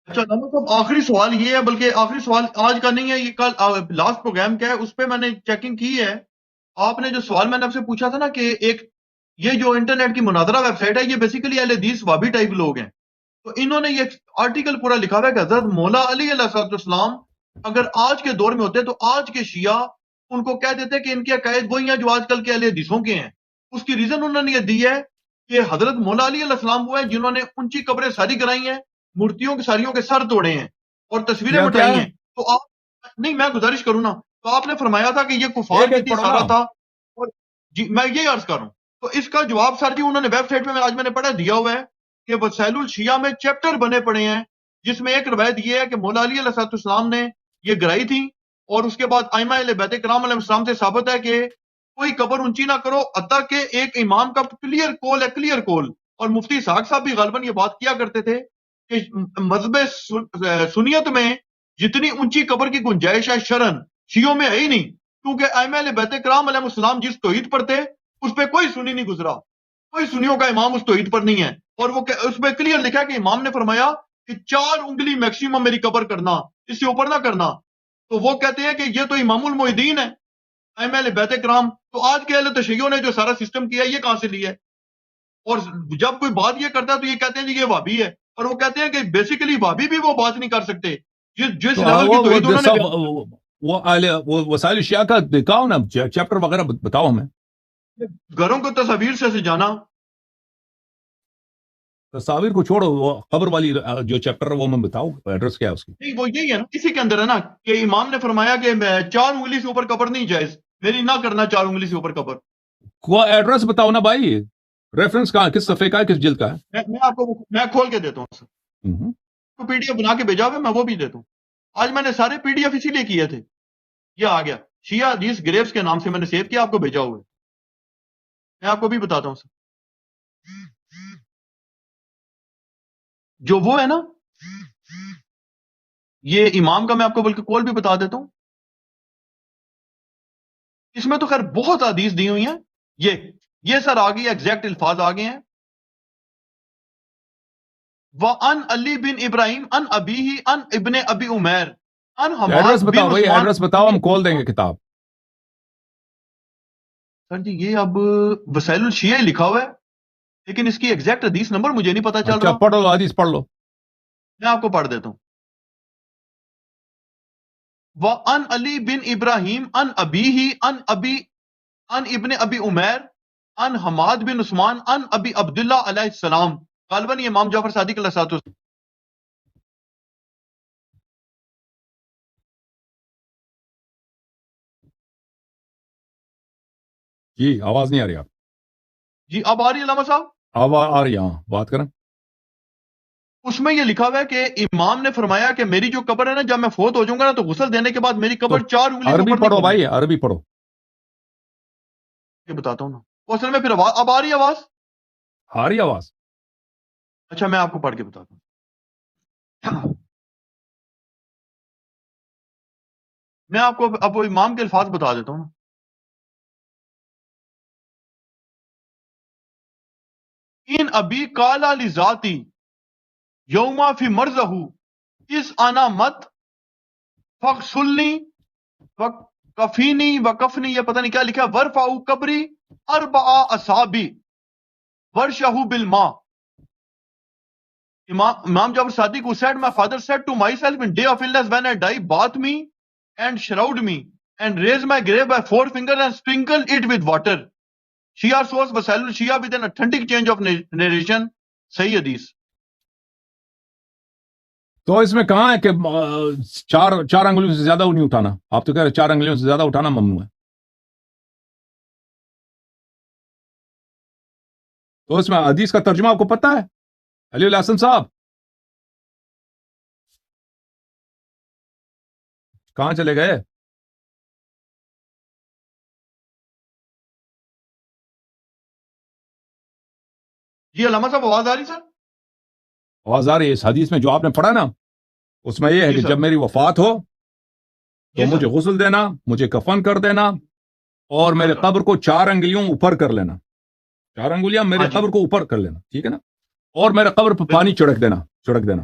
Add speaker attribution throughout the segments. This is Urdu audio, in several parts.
Speaker 1: اچھا نمبر صاحب، آخری سوال یہ ہے، بلکہ آخری سوال آج کا نہیں ہے، یہ کل لاسٹ پروگرام کا ہے، اس پہ میں نے چیکنگ کی ہے. آپ نے جو سوال میں نے آپ سے پوچھا تھا نا کہ ایک یہ جو انٹرنیٹ کی مناظرہ ویب سائٹ ہے، یہ بیسیکلی اہل حدیث وابی ٹائپ لوگ ہیں. تو انہوں نے یہ آرٹیکل پورا لکھا ہوا ہے کہ حضرت مولا علی علیہ السلام اگر آج کے دور میں ہوتے تو آج کے شیعہ ان کو کہہ دیتے کہ ان کے عقائد وہی ہیں جو آج کل کے اہل حدیثوں کے ہیں. اس کی ریزن انہوں نے یہ دی ہے کہ حضرت مولا علی علیہ السلام وہ ہیں جنہوں نے اونچی قبریں ساری کرائی ہیں، مورتیوں کے ساریوں کے سر توڑے ہیں اور تصویریں
Speaker 2: کیا
Speaker 1: مٹائی
Speaker 2: ہے؟
Speaker 1: ہیں. تو آپ نہیں، میں گزارش کروں نا، تو آپ نے فرمایا تھا کہ یہ کفار
Speaker 2: ایک
Speaker 1: کی
Speaker 2: ایک
Speaker 1: تھی،
Speaker 2: پڑھو
Speaker 1: سارا
Speaker 2: نا.
Speaker 1: تھا. اور جی میں یہ عرض کر رہا ہوں، تو اس کا جواب سر جی انہوں نے ویب سائٹ پہ آج میں نے پڑھا دیا ہوا ہے کہ وسائل الشیعہ میں چیپٹر بنے پڑے ہیں، جس میں ایک روایت یہ ہے کہ مولا علی علیہ السلام نے یہ گرائی تھی. اور اس کے بعد ائمہ اہل بیت کرام علیہ السلام سے ثابت ہے کہ کوئی قبر اونچی نہ کرو، حتیٰ کہ ایک امام کا کلیئر کول ہے، کلیئر کول. اور مفتی اسحاق صاحب بھی غالباً یہ بات کیا کرتے تھے کہ مذہب سنیت میں جتنی اونچی قبر کی گنجائش ہے شرن شیعوں میں ہے ہی نہیں، کیونکہ ائمہ اہل بیت کرام علیہ السلام جس توحید پر تھے اس پہ کوئی سنی نہیں گزرا، کوئی سنیوں کا امام اس توحید پر نہیں ہے. اور وہ اس میں کلیئر لکھا ہے کہ امام نے فرمایا کہ 4 انگلی میکسیمم میری قبر کرنا، اس سے اوپر نہ کرنا. تو وہ کہتے ہیں کہ یہ تو امام المحدین ہے ائمہ اہل بیت کرام. تو آج کے اہل تشیع نے جو سارا سسٹم کیا ہے یہ کہاں سے لیا ہے؟ اور جب کوئی بات یہ کرتا ہے تو یہ کہتے ہیں کہ یہ وہابی ہے، اور وہ کہتے ہیں کہ بیسیکلی وہابی بھی وہ بات نہیں کر سکتے جس
Speaker 2: تو
Speaker 1: لیول کی توحید انہوں نے
Speaker 2: وہ وسائل اشیاء کا دکھاؤ نا، چیپٹر وغیرہ بتاؤ ہمیں.
Speaker 1: گھروں کو تصاویر سے سجانا.
Speaker 2: تصاویر کو چھوڑو، وہ قبر والی جو چیپٹر ہے وہ ہمیں بتاؤ، ایڈریس کیا ہے اس کی.
Speaker 1: نہیں وہ یہی ہے نا، اسی کے اندر ہے نا کہ امام نے فرمایا کہ 4 انگلی سے اوپر قبر نہیں جائز، میری نہ کرنا 4 انگلی سے اوپر قبر.
Speaker 2: وہ ایڈریس بتاؤ نا بھائی، ریفرنس کہاں، کس صفحے کا ہے، کس جلد کا ہے.
Speaker 1: میں آپ کو میں کھول کے دیتا ہوں سر، تو پی ڈی ایف بنا کے بھیجا ہوا ہے، میں وہ بھی دیتا ہوں. آج میں نے سارے پی ڈی ایف اسی لیے کیے تھے. یہ آ گیا شیعہ حدیث گریوز کے نام سے میں نے سیو کیا، آپ کو بھیجا ہوا ہے. میں آپ کو بھی بتاتا ہوں سر، جو وہ ہے نا یہ امام کا میں آپ کو بلکہ کول بھی بتا دیتا ہوں. اس میں تو خیر بہت حدیث دی ہوئی ہیں. یہ سر آ گئی، ایگزیکٹ الفاظ آ گئے ہیں. وَأَنْ علی بن ابراہیم ان ابیہ ان ابن ابی عمیر ان
Speaker 2: ایڈریس
Speaker 1: حماد
Speaker 2: بتاؤ
Speaker 1: بن
Speaker 2: بھائی،
Speaker 1: عثمان.
Speaker 2: ایڈریس بتاؤ، ہم کھول دیں گے کتاب.
Speaker 1: سر جی یہ اب وسائل الشیعہ ہی لکھا ہوا ہے، لیکن اس کی ایگزیکٹ حدیث نمبر مجھے نہیں پتا چل
Speaker 2: اچھا
Speaker 1: رہا.
Speaker 2: پڑھ لو، حدیث پڑھ لو.
Speaker 1: میں آپ کو پڑھ دیتا ہوں. وَأَنْ علی بن ابراہیم ان ابیہ ان ابن ابی عمیر ان حماد بن عثمان ان ابی عبداللہ علیہ السلام. غالباً یہ امام جعفر صادق علیہ السلام.
Speaker 2: جی آواز نہیں آ رہی آپ.
Speaker 1: جی اب آ رہی ہے علامہ صاحب؟
Speaker 2: آواز آ رہی ہے، ہاں بات کریں.
Speaker 1: اس میں یہ لکھا ہوا ہے کہ امام نے فرمایا کہ میری جو قبر ہے نا، جب میں فوت ہو جاؤں گا نا تو غسل دینے کے بعد میری
Speaker 2: تو
Speaker 1: قبر 4 انگلی سے
Speaker 2: عربی
Speaker 1: اوپر نہیں
Speaker 2: پڑھو
Speaker 1: کرنی.
Speaker 2: بھائی، عربی پڑھو.
Speaker 1: یہ بتاتا ہوں نا، وہ اصل میں پھر اب آ رہی ہے آواز.
Speaker 2: آ رہی آواز.
Speaker 1: اچھا میں آپ کو پڑھ کے بتاتا ہوں. میں آپ کو اب وہ امام کے الفاظ بتا دیتا ہوں نا. ان ابی کالا لذاتی یوما فی مرزہ اس آنا مت فغسلنی وکفینی وکفنی، یہ پتہ نہیں کیا لکھا، ورفعوا قبری 4 اصابع ورشہو بالماء. Imam Jafar Sadiq who said, my father said to myself in day of illness, when I die, bath me and shroud me and raise my grave by 4 fingers and sprinkle it with water. Shia source Wasailul Shia with an authentic change of narration. صحیح حدیث.
Speaker 2: تو اس میں کہاں ہے کہ چار انگلیوں سے زیادہ نہیں اٹھانا؟ آپ تو کہہ رہے 4 انگلیوں سے زیادہ اٹھانا ممنوع ہے. تو اس میں حدیث کا ترجمہ آپ کو پتہ ہے علی الحسن صاحب؟ کہاں چلے گئے؟
Speaker 1: جی علامہ صاحب آواز آ رہی سر؟
Speaker 2: آواز آ رہی ہے. اس حدیث میں جو آپ نے پڑھا نا، اس میں یہ ہے
Speaker 1: جی
Speaker 2: کہ
Speaker 1: سر.
Speaker 2: جب میری وفات ہو تو
Speaker 1: جی سر.
Speaker 2: مجھے غسل دینا، مجھے کفن کر دینا، اور میرے قبر کو 4 انگلیوں اوپر کر لینا. 4 انگلیاں میرے
Speaker 1: ہاں جی
Speaker 2: قبر کو اوپر کر لینا، ٹھیک ہے نا؟ اور میرے قبر پہ
Speaker 1: بالکل.
Speaker 2: پانی چھڑک دینا.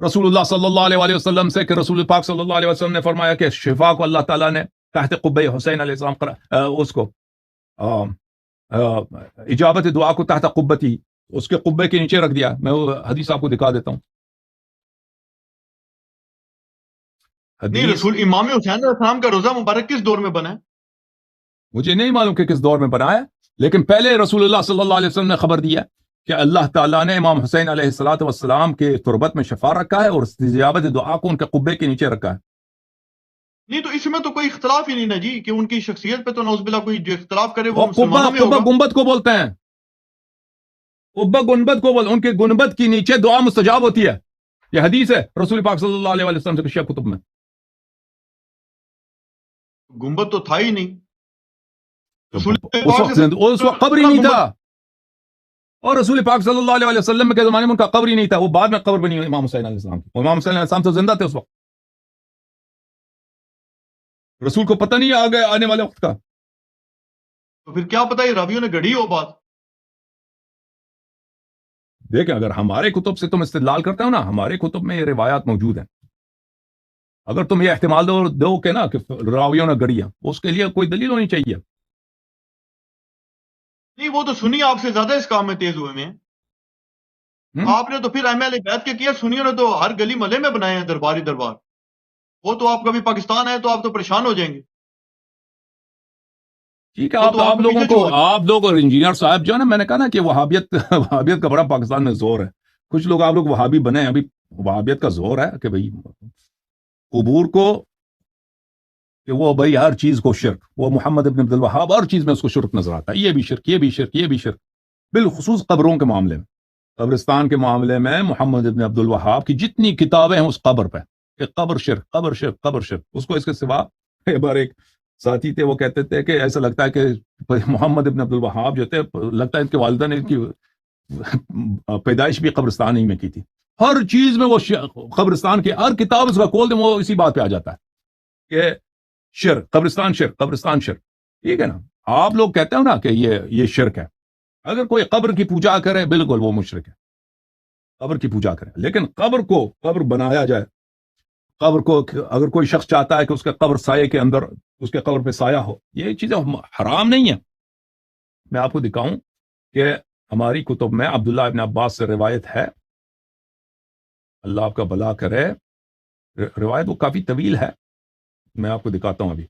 Speaker 2: رسول اللہ صلی اللہ علیہ وسلم سے کہ رسول پاک صلی اللہ علیہ وسلم نے فرمایا کہ شفا کو اللہ تعالیٰ نے تحت قبہ حسین علیہ السلام اس کو اجابت دعا کو تحت قبتی اس کے قبے کے نیچے رکھ دیا. میں وہ حدیث آپ کو دکھا دیتا ہوں.
Speaker 1: نہیں رسول امام حسین علیہ السلام کا روزہ مبارک کس دور میں بنا ہے؟
Speaker 2: مجھے نہیں معلوم کہ کس دور میں بنا ہے، لیکن پہلے رسول اللہ صلی اللہ علیہ وسلم نے خبر دیا کہ اللہ تعالیٰ نے امام حسین علیہ الصلوۃ والسلام کے تربت میں شفا رکھا ہے اور استجابت دعا کو ان کے قبے کے نیچے رکھا ہے.
Speaker 1: نہیں تو اس میں تو کوئی اختلاف ہی نہیں نا جی کہ ان کی شخصیت پہ تو نعوذ باللہ کوئی جو اختلاف کرے وہ مسلمانوں میں ہوگا.
Speaker 2: قبہ گنبد کو بولتے ہیں، قبہ گنبد کو ان کے گنبد کے نیچے دعا مستجاب ہوتی ہے. یہ حدیث ہے رسول پاک صلی اللہ علیہ وسلم سے شیعہ کتب میں.
Speaker 1: گنبد تو تھا ہی نہیں
Speaker 2: اس وقت قبر ہی نہیں تھا، اور رسول پاک صلی اللہ علیہ وسلم کے زمانے میں ان کا قبر ہی نہیں تھا. وہ بعد میں قبر بنی امام حسین علیہ السلام کی. امام حسین علیہ السلام تو زندہ تھے اس وقت. رسول کو پتہ نہیں آگے آنے والے وقت کا.
Speaker 1: تو پھر کیا پتہ یہ راویوں نے گڑھی ہو بات.
Speaker 2: دیکھیں اگر ہمارے کتب سے تم استدلال کرتے ہو نا، ہمارے کتب میں یہ روایات موجود ہیں. اگر تم یہ احتمال دو کہ نا کہ راویوں نے گڑھی ہے، اس کے لیے کوئی دلیل ہونی چاہیے.
Speaker 1: نہیں وہ تو سنی آپ سے زیادہ اس کام میں تیز ہوئے میں. آپ نے تو پھر اہل بیت کے کیا، سنیوں نے تو ہر گلی محلے میں بنائے ہیں درباری دربار. وہ تو آپ کبھی پاکستان آئے تو آپ تو پریشان ہو جائیں گے.
Speaker 2: ٹھیک ہے، آپ لوگوں کو، آپ لوگ اور انجینئر صاحب جو ہے نا، میں نے کہا نا کہ وہابیت کا بڑا پاکستان میں زور ہے. کچھ لوگ آپ لوگ وہابی بنے ہیں، ابھی وہابیت کا زور ہے کہ بھئی قبور کو، کہ وہ بھئی ہر چیز کو شرک، وہ محمد ابن عبد الوہاب ہر چیز میں اس کو شرک نظر آتا ہے. یہ بھی شرک، یہ بھی شرک، یہ بھی شرک. بالخصوص قبروں کے معاملے میں، قبرستان کے معاملے میں محمد ابن عبد الوہاب کی جتنی کتابیں ہیں اس قبر پہ کہ قبر شرک، قبر شرک، قبر شرک. اس کو اس کے سوا ایک بار ایک ساتھی تھے، وہ کہتے تھے کہ ایسا لگتا ہے کہ محمد ابن عبد الوہاب جو تھے، لگتا ہے ان کے والدہ نے ان کی پیدائش بھی قبرستان ہی میں کی تھی. ہر چیز میں وہ قبرستان کی ہر کتاب اس کا کھول دیں وہ اسی بات پہ آ جاتا ہے کہ شرک، قبرستان شرک، قبرستان شرک. ٹھیک ہے نا، آپ لوگ کہتے ہو نا کہ یہ شرک ہے. اگر کوئی قبر کی پوجا کرے بالکل وہ مشرک ہے، قبر کی پوجا کرے. لیکن قبر بنایا جائے، قبر کو اگر کوئی شخص چاہتا ہے کہ اس کے قبر سائے کے اندر، اس کے قبر پہ سایہ ہو، یہ چیزیں حرام نہیں ہیں. میں آپ کو دکھاؤں کہ ہماری کتب میں عبداللہ ابن عباس سے روایت ہے، اللہ آپ کا بھلا کرے. روایت وہ کافی طویل ہے، میں آپ کو دکھاتا ہوں ابھی.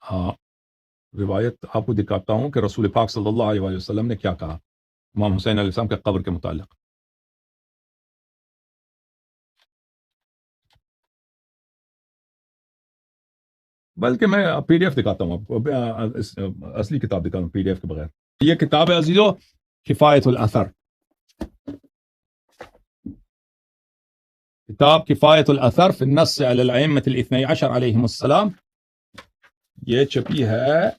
Speaker 2: ہاں، روایت آپ کو دکھاتا ہوں کہ رسول پاک صلی اللہ علیہ وسلم نے کیا کہا امام حسین علیہ السلام کے قبر کے متعلق. بلکہ میں پی ڈی ایف دکھاتا ہوں آپ کو، اصلی کتاب دکھاتا ہوں پی ڈی ایف کے بغیر. یہ کتاب ہے عزیزو، کفایت الاثر. کتاب کفایت الاثر فی النص علی الائمة الاثنی عشر علیہم السلام. یہ چھپی ہے،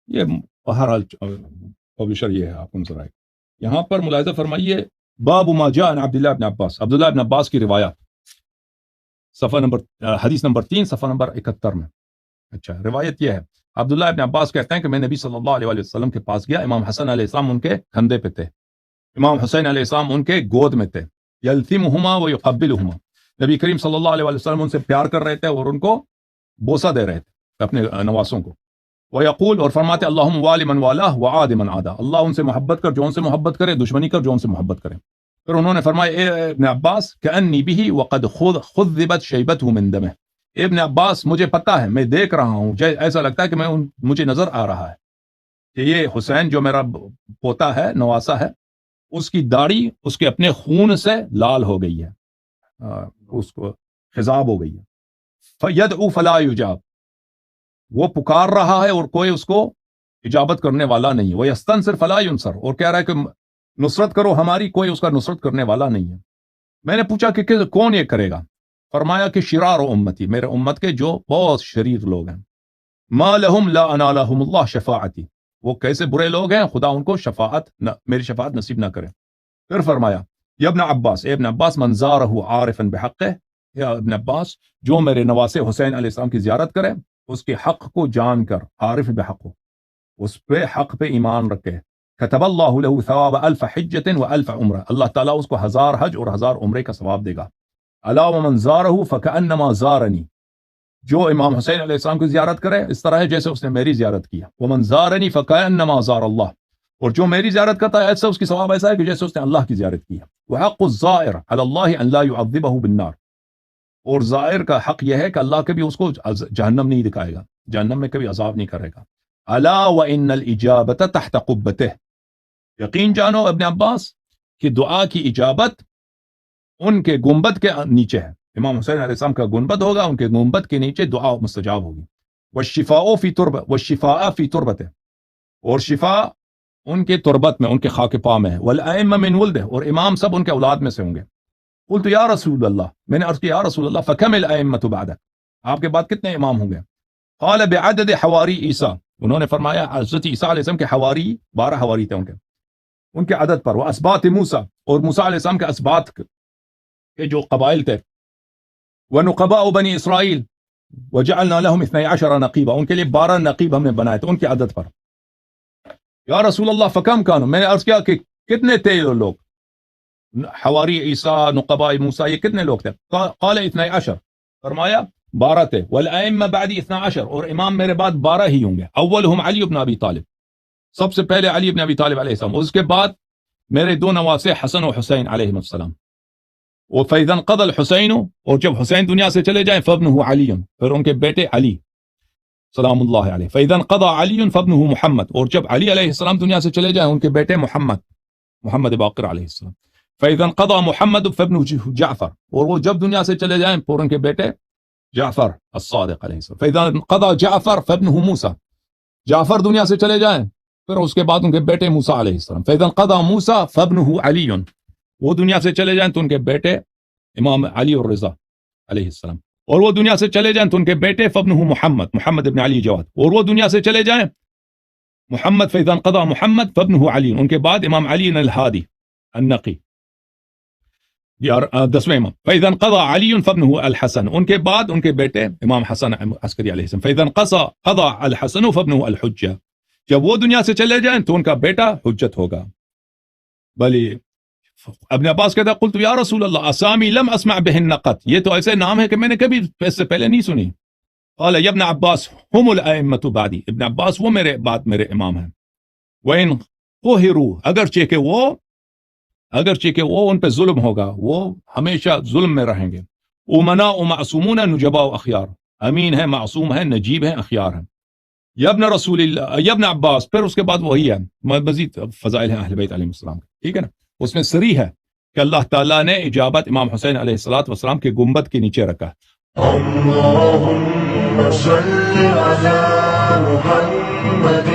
Speaker 2: یہ بہرحال پبلشر یہ ہے، آپ کو نظر آئے. یہاں پر ملاحظہ فرمائیے، باب ما جاء عن عبداللہ ابن عباس، عبداللہ ابن عباس کی روایات، صفحہ نمبر حدیث نمبر 3 صفحہ نمبر 71 میں. اچھا، روایت یہ ہے، عبداللہ ابن عباس کہتے ہیں کہ میں نبی صلی اللہ علیہ وسلم کے پاس گیا. امام حسن علیہ السلام ان کے کندھے پہ تھے، امام حسین علیہ السلام ان کے گود میں تھے. یلتمہما و یقبلہما، نبی کریم صلی اللہ علیہ وسلم ان سے پیار کر رہے تھے اور ان کو بوسہ دے رہے تھے، اپنے نواسوں کو. وَيَقُول، اور فرماتے اللہم والی من والاہ وعاد من عادہ، اللہ ان سے محبت کر جو ان سے محبت کرے، دشمنی کر جو ان سے محبت کرے. پھر انہوں نے فرمایا اے ابن عباس کأنی بہ وقد خذبت شیبتہ من دمہ، ابن عباس مجھے پتہ ہے، میں دیکھ رہا ہوں، ایسا لگتا ہے کہ مجھے نظر آ رہا ہے کہ یہ حسین جو میرا پوتا ہے، نواسا ہے، اس کی داڑھی اس کے اپنے خون سے لال ہو گئی ہے، اس کو خضاب ہو گئی ہے. فَيَدْعُ فَلَا يُجَابُ، وہ پکار رہا ہے اور کوئی اس کو اجابت کرنے والا نہیں. وَيَسْتَنْصِرْ فَلَا يُنْصَرْ، اور کہہ رہا ہے کہ نصرت کرو ہماری، کوئی اس کا نصرت کرنے والا نہیں ہے. میں نے پوچھا کہ کون یہ کرے گا؟ فرمایا کہ شرار امتی، میرے امت کے جو بہت شریر لوگ ہیں. ما لهم لا انالهم اللہ شفاعتی، وہ کیسے برے لوگ ہیں، خدا ان کو میری شفاعت نصیب نہ کرے. پھر فرمایا یا ابن عباس، اے ابن عباس، من زارہ عارفا بحقہ، یا ابن عباس جو میرے نواسے حسین علیہ السلام کی زیارت کرے اس کے حق کو جان کر، عارف بحق ہو، اس پہ حق پہ ایمان رکھے. كتب اللہ له ثواب 1000 حجۃ و1000 عمرہ. اللہ تعالیٰ اس کو 1000 حج اور 1000 عمرے کا ثواب دے گا. الا ومن زارہ فکأنما زارنی. جو امام حسین علیہ السلام کی زیارت کرے اس طرح ہے جیسے اس نے میری زیارت کیا. ومن زارنی فکأنما زار اللہ. اور جو میری زیارت کرتا ہے ایسا اس کی ثواب ایسا ہے کہ جیسے اس نے اللہ کی زیارت کی. وحق الزائر علی اللہ ان لا يعذبہ بالنار. اور زائر کا حق یہ ہے کہ اللہ کبھی اس کو جہنم نہیں دکھائے گا, جہنم میں کبھی عذاب نہیں کرے گا. الا وان الاجابۃ تحت قبتہ. یقین جانو ابن عباس کہ دعا کی اجابت ان کے گنبد کے نیچے ہے. امام حسین علیہ السلام کا گنبد ہوگا, ان کے گنبد کے نیچے دعا مستجاب ہوگی. والشفاء فی تربتہ. اور شفا ان کے تربت میں, ان کے خاک پا میں ہے. والائمہ من ولدہ. اور امام سب ان کے اولاد میں سے ہوں گے. قلت یا رسول اللہ, میں نے عرض کیا یا رسول اللہ فکم الائمۃ بعدک, آپ کے بعد کتنے امام ہوں گے؟ قال بعدد حواری عیسیٰ. انہوں نے فرمایا حضرت عیسیٰ علیہ السلام کے حواری 12 حواری تھے ان کے عدد پر. وہ اسباط موسیٰ, اور موسیٰ علیہ السلام کے اسباط کے جو قبائل تھے. ونقباء بنی اسرائیل وجعلنا لهم 12 نقیبا. ان کے لیے 12 نقیب ہم نے بنائے تھے ان کے عدد پر. یا رسول اللہ فکم کانوا. میں نے عرض کیا کہ کتنے تھے یہ لوگ, حواری عیسیٰ, نقباء موسیٰ, یہ کتنے لوگ تھے؟ قال 12. فرمایا 12 تھے. والائمہ بعد 12, اور امام میرے بعد 12 ہی ہوں گے. اولہم علی بن ابی طالب, سب سے پہلے علی بن ابی طالب علیہ السلام. اس کے بعد میرے 2 نواسے حسن و حسین علیہ السلام. وفیضا قضى الحسین, اور جب حسین دنیا سے چلے جائیں فابنہ علی, پھر ان کے بیٹے علی سلام اللہ علیہ. فاذا قضى علی فابنہ محمد, اور جب علی علیہ السلام دنیا سے چلے جائیں ان کے بیٹے محمد باقر علیہ السلام. فاذا قضى محمد فابنہ جعفر, اور وہ جب دنیا سے چلے جائیں پھر ان کے بیٹے جعفر الصادق علیہ السلام. فاذا قضى جعفر فابنہ موسیٰ, جعفر دنیا سے چلے جائیں پھر اس کے بعد ان کے بیٹے موسیٰ علیہ السلام. فاذا قضى موسیٰ فابنہ علی, وہ دنیا سے چلے جائیں تو ان کے بیٹے امام علی الرضا علیہ السلام. اور وہ دنیا سے چلے جائیں تو ان کے بیٹے فابنہ محمد ابن علی جواد. اور وہ دنیا سے چلے جائیں محمد. فاذا قضى محمد فابنہ علی, ان کے بعد امام علی الہادی النقی 10ویں امام. فاذا قضى علی فابنہ الحسن, ان کے بعد ان کے بیٹے امام حسن عسکری علیہ السلام. فاذا قضى الحسن فابنہ الحجہ, جب وہ دنیا سے چلے جائیں تو ان کا بیٹا حجت ہوگا. بلی ابن عباس کہتا قلت یا رسول اللہ اسامی لم اسمع بہن قط, یہ تو ایسے نام ہے کہ میں نے کبھی اس سے پہلے نہیں سنی. قال یا ابن عباس هم الائمۃ بعدی, ابن عباس وہ میرے بعد میرے امام ہیں. وان قہروا, اگرچہ کہ وہ ان پہ ظلم ہوگا, وہ ہمیشہ ظلم میں رہیں گے. امناء معصومون نجباء اخیار, امین ہے, معصوم ہے, نجیب ہے, اخیار ہیں. یا ابن رسول اللہ, یا ابن عباس, پھر اس کے بعد وہی ہے, مزید فضائل ہیں اہل بیت علیہ السلام. ٹھیک ہے نا. اس میں صریح ہے کہ اللہ تعالیٰ نے اجابت امام حسین علیہ السلام کے گنبد کے نیچے رکھا.
Speaker 3: اللہم صل علی محمد